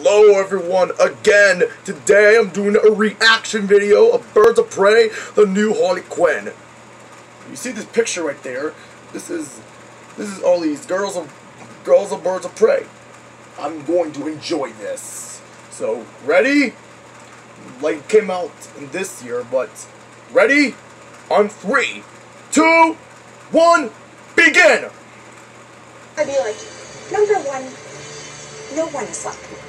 Hello everyone, again. Today I'm doing a reaction video of Birds of Prey, the new Harley Quinn. You see this picture right there? This is all these girls of Birds of Prey. I'm going to enjoy this. So, ready? Like it came out in this year, but ready? On 3, 2, 1, begin! I'd be like, number one, no one is like me.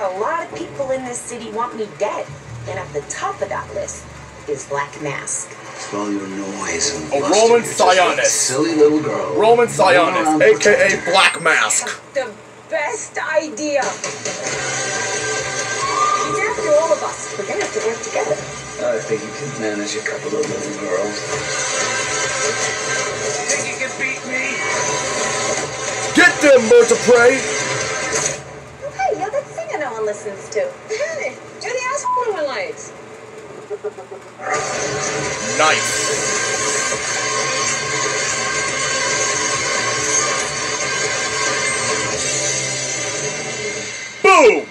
A lot of people in this city want me dead, and at the top of that list is Black Mask. With all your noise and a bluster, Roman you're just like Sionis. a silly little girl. Roman Sionis, aka Black Mask. The best idea. He's after all of us. We're gonna have to work together. I think you can manage a couple of little girls. Think you can beat me? Get them, Birds of Prey! Oh, hey, you're that singer no one listens to. Hey, you're the asshole no one likes. Nice. Boom!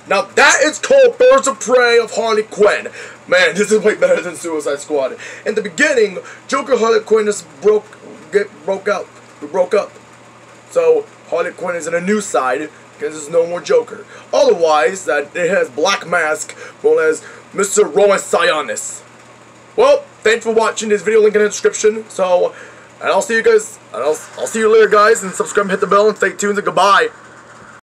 Now that is called Birds of Prey of Harley Quinn. Man, this is way better than Suicide Squad. In the beginning, Joker Harley Quinn just broke up. So Harley Quinn is in a new side because there's no more Joker. Otherwise, that it has Black Mask, known as Mr. Roman Sionis. Well, thanks for watching this video. Link in the description. So, and I'll see you guys. I'll see you later, guys. And subscribe, and hit the bell, and stay tuned. And goodbye.